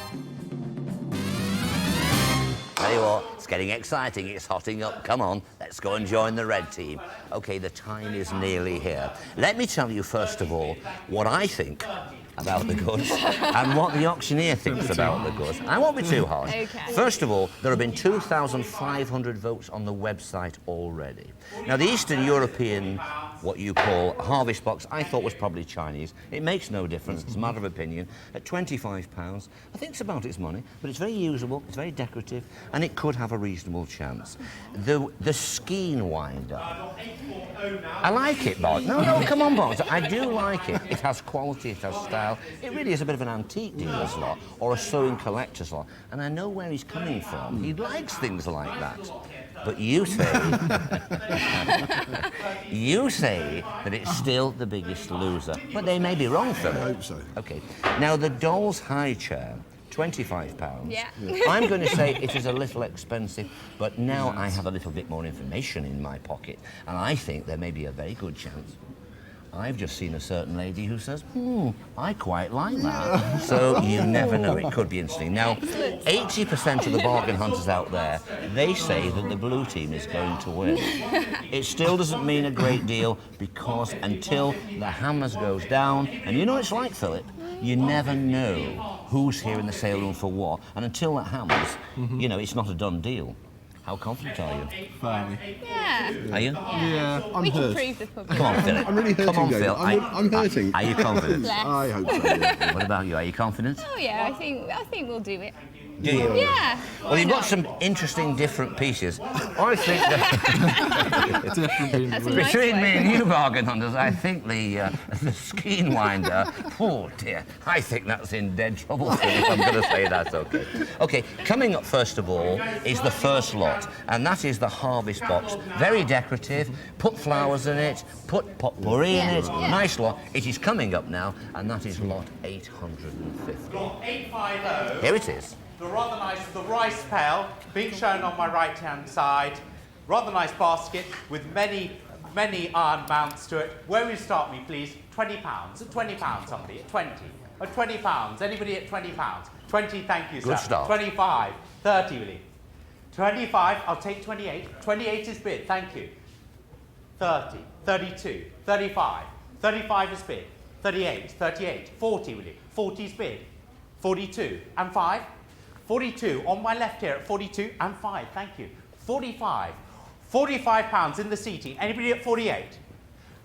Tell you what, it's getting exciting, it's hotting up. Come on, let's go and join the red team. OK, the time is nearly here. Let me tell you, first of all, what I think about the goods and what the auctioneer thinks about the goods. I won't be too harsh. Okay. First of all, there have been 2,500 votes on the website already. Now, the Eastern European, what you call harvest box, I thought was probably Chinese. It makes no difference, it's a matter of opinion. At £25, I think it's about its money, but it's very usable, it's very decorative, and it could have a reasonable chance. The skein winder. I like it, Bob. No, come on, Bob. I do like it. It has quality, it has style. It really is a bit of an antique dealer's lot or a sewing collector's lot. And I know where he's coming from. He likes things like that. But you say, you say that it's still the biggest loser. But they may be wrong, Philip. I hope so. OK. Now, the doll's high chair, £25. Yeah. I'm going to say it is a little expensive, but now I have a little bit more information in my pocket, and I think there may be a very good chance. I've just seen a certain lady who says, I quite like that. So you never know, it could be interesting. Now, 80% of the bargain hunters out there, they say that the blue team is going to win. It still doesn't mean a great deal because until the hammers goes down, and you know what it's like, Philip, You never know who's here in the sale room for what, and until that happens, you know, it's not a done deal. How confident are you? Fairly. Yeah. Are you? Yeah, I'm We hurt. can prove the public. Come on, Philip. I'm really hurting. Come on, Gage. Phil. I'm hurting. Are you confident? Bless. I hope so. Yeah. What about you? Are you confident? Oh yeah, I think we'll do it. Do you? Yeah. Well, you've got some interesting different pieces. I think that That's a nice between me way. and you, bargain hunters, I think the skein winder, oh dear, I think that's in dead trouble. I'm going to say that's okay. Okay, coming up first of all is the first lot, and that is the harvest box. Very decorative. Put flowers in it. Put potpourri in it. Yeah. Nice lot. It is coming up now, and that is lot 850. Lot 850. Here it is. The rather nice, the rice pail, being shown on my right-hand side. Rather nice basket with many iron mounts to it. Where will you start me, please? £20. At £20, somebody. At 20. At £20. Anybody at £20? 20, thank you, sir. Good start. 25. 30, will you? 25, I'll take 28. 28 is bid, thank you. 30, 32, 35. 35 is bid. 38, 38. 40, will you? 40 is bid. 42, and 5. 42, on my left here at 42 and 5, thank you. 45, £45 in the seating. Anybody at 48?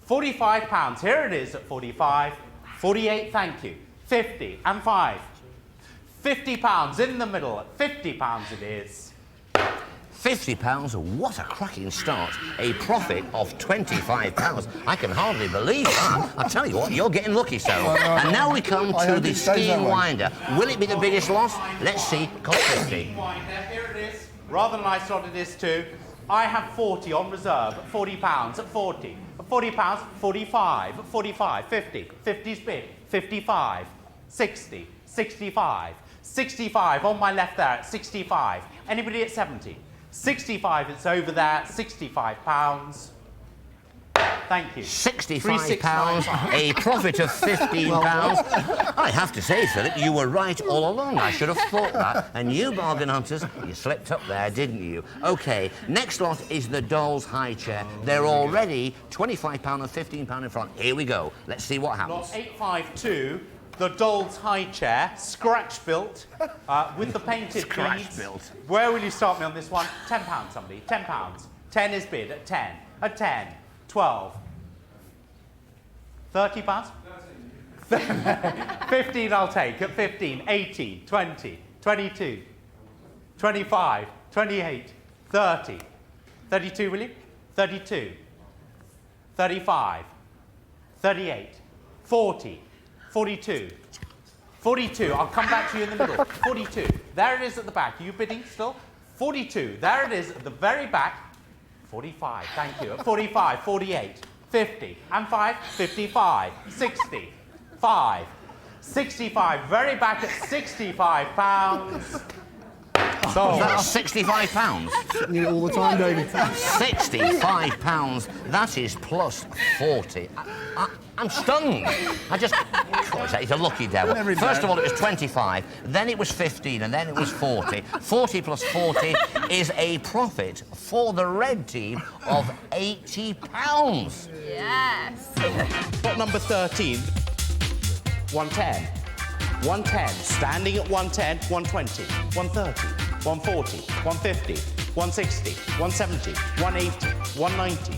£45, here it is at 45. 48, thank you. 50 and 5. £50 in the middle at £50 it is. £50, what a cracking start. A profit of £25. I can hardly believe that. I tell you what, you're getting lucky, Sarah. And now we come to the skein winder. Will it be the biggest loss? Let's see. Cost 50. Here it is. Rather nice lot it is too. I have 40 on reserve at £40 at 40. At £40, 45. At 45, 50. 50's bid. 55. 60. 65. 65 on my left there at 65. Anybody at 70? 65, it's over there, £65. Thank you. £65, a profit of £15. I have to say, Philip, you were right all along. I should have thought that. And you, bargain hunters, you slipped up there, didn't you? OK, next lot is the doll's high chair. They're already £25 and £15 in front. Here we go. Let's see what happens. Lot 852, the doll's high chair, scratch built, with the painted Scratch beads. built. Where will you start me on this one? £10, somebody. £10. 10 is bid at 10. At 10. 12. £30? 15 I'll take at 15. 18. 20. 22. 25. 28. 30. 32, will you? 32. 35. 38. 40. 42. 42, I'll come back to you in the middle. 42, there it is at the back. Are you bidding still? 42, there it is at the very back. 45, thank you. At 45, 48, 50, and 5, 55, 60, 5, 65, very back at £65. So That's £65. You all the time, David. £65. That is plus 40. I'm stunned. It's a lucky devil. First of all, it was 25, then it was 15, and then it was 40. 40 plus 40 is a profit for the red team of £80. Yes. Spot number 13, 110. 110, standing at 110, 120, 130, 140, 150, 160, 170, 180, 190,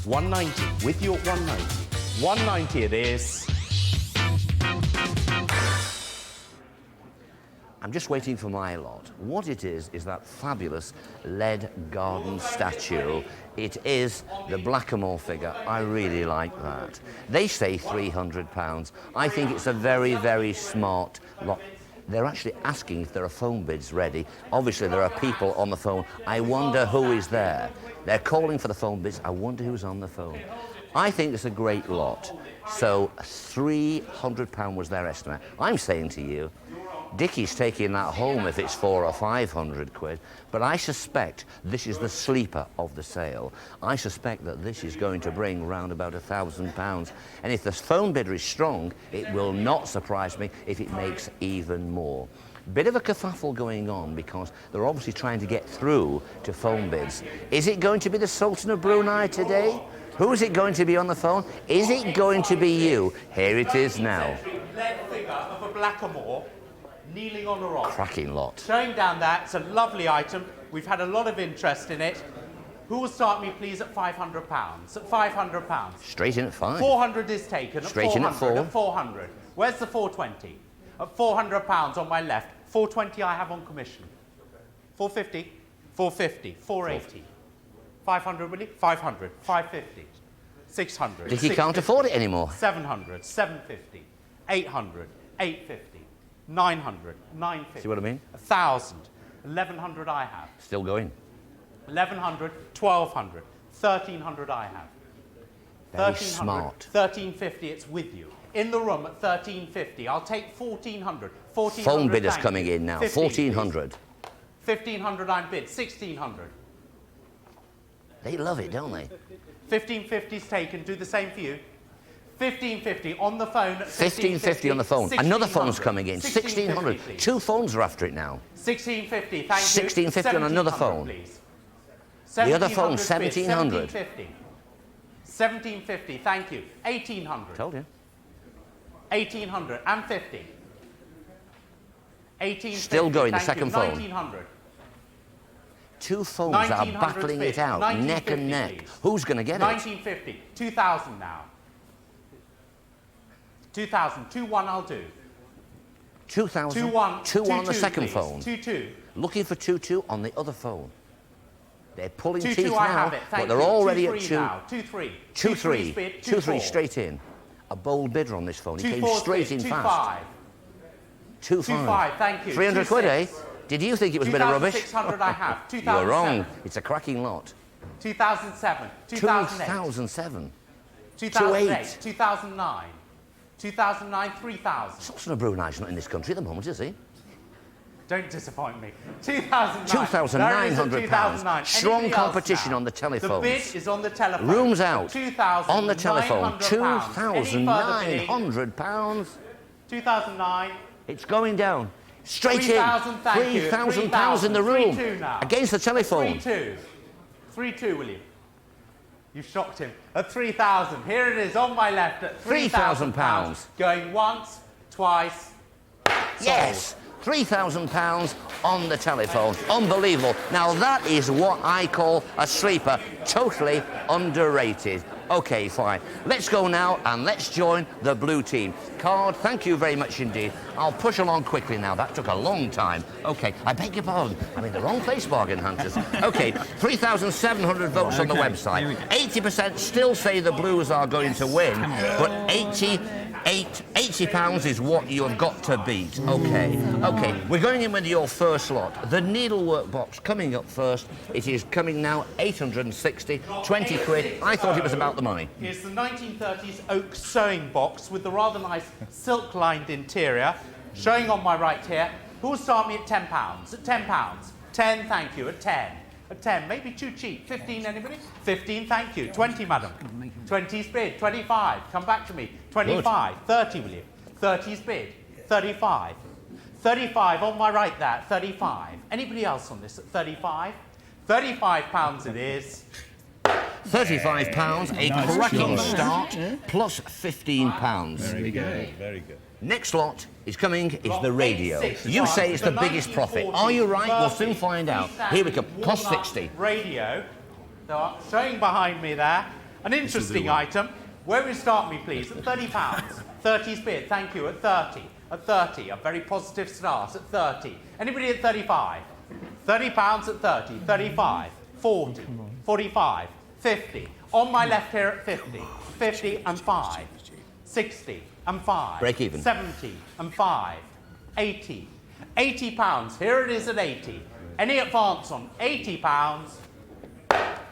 190, with you at 190. 190 it is. I'm just waiting for my lot. What it is that fabulous lead garden statue. It is the blackamore figure. I really like that. They say £300. I think it's a very, very smart lot. They're actually asking if there are phone bids ready. Obviously, there are people on the phone. I wonder who is there. They're calling for the phone bids. I wonder who's on the phone. I think it's a great lot. So £300 was their estimate. I'm saying to you, Dickie's taking that home if it's 400 or 500 quid, but I suspect this is the sleeper of the sale. I suspect that this is going to bring round about £1,000. And if the phone bidder is strong, it will not surprise me if it makes even more. Bit of a kerfuffle going on because they're obviously trying to get through to phone bids. Is it going to be the Sultan of Brunei today? Who is it going to be on the phone? Is it going to be you? Here it is now. lead figure of a blackamore kneeling on a rock. Cracking lot. Showing down that, it's a lovely item. We've had a lot of interest in it. Who will start me, please, at £500? At £500. Straight in at 5. 400 is taken. Straight at 400, in at 4. At 400. Where's the 420? At £400 on my left. 420 I have on commission. 450, 450, 480. 500, will you? 500, 550, 600. Dickie can't afford it anymore. 700, 750, 800, 850, 900, 950. See what I mean? 1,000, 1,100 I have. Still going. 1,100, 1,200, 1,300 I have. Very 1,300, smart. 1,350, it's with you. In the room at 1,350. I'll take 1,400. 1,400. Phone bidders thank coming you. in now. 15, 1,400. 1,500 I'm bid. 1,600. They love it, don't they? 1,550's taken. Do the same for you. 1,550 on the phone. 1,550 on the phone. Another phone's coming in. 1,600. 1,650, 2 phones are after it now. 1,650, thank you. 1,650 on another 1,700, phone. Please. The other phone, 1,700. 1,700. 1,750, thank you. 1,800. Told you. 1,800 and 50. 1,850. Still going, the thank second you. phone. 1,900. 2 phones that are 1,900 battling it bid. out, neck 1,950, and neck. please. Who's going to get it? 1,950. 2,000 now. 2,000. 2-1 I'll do. 2,000. 2-1. 2 on the 2-2, second please. phone. 2-2. Looking for 2-2 on the other phone. They're pulling 2-2 teeth I now, have it, but thank they're you. already at 2-3 2. now. 2-3. 2-3. bid. 2-3 2-4. straight in. A bold bidder on this phone. He 2-4 came straight bid. in 2-5. fast. 2-5. 2-5, thank you. 300 quid, eh? 2-6. Did you think it was a bit of rubbish? 2,600 I have. You 2,007. were wrong. It's a cracking lot. 2007. 2008. 2007. 2008. 2009. 2009. 3,000. Sultan of Brunei's not in this country at the moment, is he? Don't disappoint me. 2009. £2,900. Strong Anybody else competition now? on the telephones. The bid is on the telephone. Rooms out. £2,900. On the telephone. Any further bidding? £2,900. 2009. It's going down. Straight 3,000, in. thank you. £3,000 in the room. 3-2 now. Against the telephone. 3-2. 3-2, will you? You shocked him. At 3,000. Here it is on my left at £3,000. Going once, twice. Yes. £3,000 on the telephone. Unbelievable. Now that is what I call a sleeper. Totally underrated. OK, fine. Let's go now and let's join the blue team. Card, thank you very much indeed. I'll push along quickly now. That took a long time. OK, I beg your pardon. I'm in the wrong place, bargain hunters. OK, 3,700 votes on the website. 80% still say the Blues are going to win, but £80 is what you've got to beat. OK, we're going in with your first lot. The needlework box coming up first. It is coming now 860, 20 quid. I thought it was about the money. Here's the 1930s oak sewing box with the rather nice silk-lined interior. Showing on my right here. Who will start me at £10? At £10. 10, thank you. At 10. At 10, maybe too cheap. 15, anybody? 15, thank you. 20, madam. 20's bid. 25, come back to me. 25, 30, will you? 30's bid. 35. 35, on my right there. 35. Anybody else on this at 35? £35 it is. £35, a cracking start, plus £15. Very good, very good. Next lot is coming is the radio. You say it's the biggest profit. Are you right? We'll soon find out. Here we come. Cost 60. Radio. Showing behind me there. An interesting item. Where will you start me, please? At £30. 30's bid. Thank you. At 30. At 30. A very positive start. At 30. Anybody at 35? £30 at 30. 35. 40. 45. 50. On my left here at 50. 50 and 5. 60 and 5. Break even. 70 and 5. 80. £80. Here it is at 80. Any advance on £80?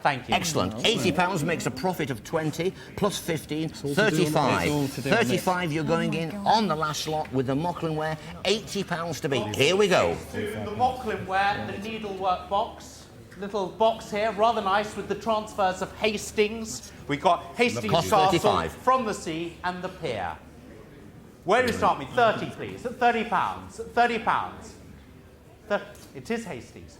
Thank you. Excellent. £80 makes a profit of 20 plus 15, 35. 35 you're going in on the last lot with the Mocklin ware. £80 to beat. Here we go. The Mocklin ware, the needlework box. Little box here, rather nice with the transfers of Hastings. We've got Hastings Cost Castle 35. from the sea and the pier. Where do you start me? 30, please. At £30. At £30. It is Hastings.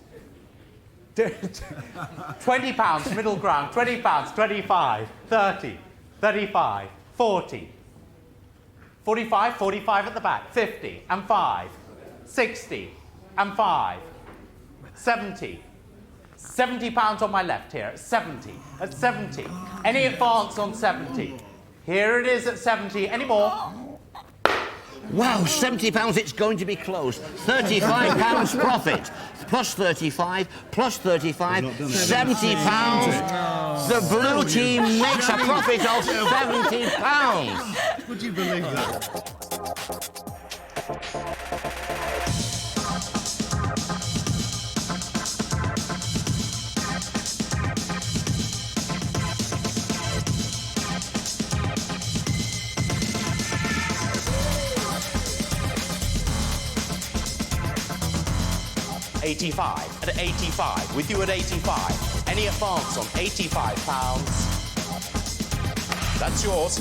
£20, middle ground. £20, 25, 30, 35, 40, 45, 45 at the back. 50 and 5. 60 and 5. 70. £70 on my left here at 70. At 70. Any advance on 70? Here it is at 70. Any more? Wow, £70, it's going to be close. £35 profit. Plus 35, plus 35, £70. The blue team makes a profit of £70. Would you believe that? £85 at 85. With you at 85. Any advance on £85? That's yours.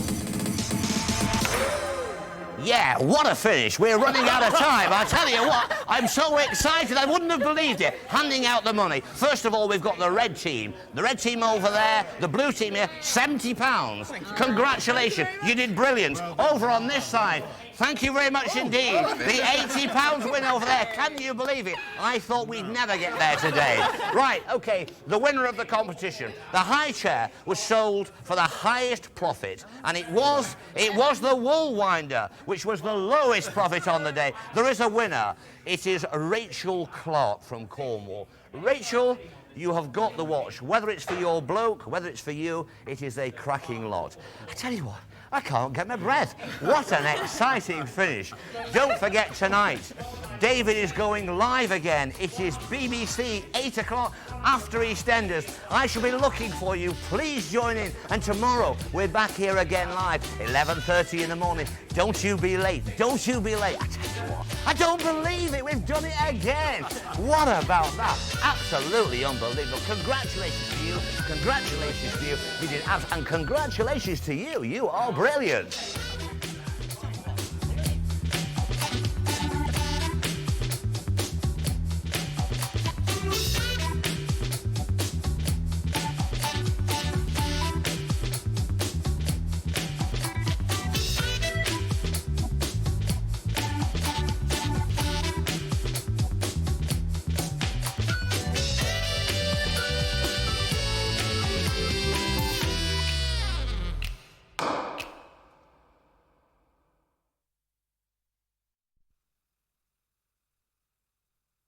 Yeah, what a finish. We're running out of time. I tell you what, I'm so excited. I wouldn't have believed it. Handing out the money. First of all, we've got the red team. The red team over there, the blue team here, £70. Congratulations. You did brilliant. Over on this side, thank you very much indeed. The £80 win over there. Can you believe it? I thought we'd never get there today. Right, OK, the winner of the competition. The high chair was sold for the highest profit, and it was the wool winder, which was the lowest profit on the day. There is a winner. It is Rachel Clark from Cornwall. Rachel, you have got the watch. Whether it's for your bloke, whether it's for you, it is a cracking lot. I tell you what, I can't get my breath. What an exciting finish. Don't forget tonight, David is going live again. It is BBC, 8 o'clock after EastEnders. I shall be looking for you. Please join in. And tomorrow, we're back here again live, 11:30 in the morning. Don't you be late. Don't you be late. I tell you what, I don't believe it. We've done it again. What about that? Absolutely unbelievable. Congratulations to you. Congratulations to you. You did and congratulations to you. You are brilliant.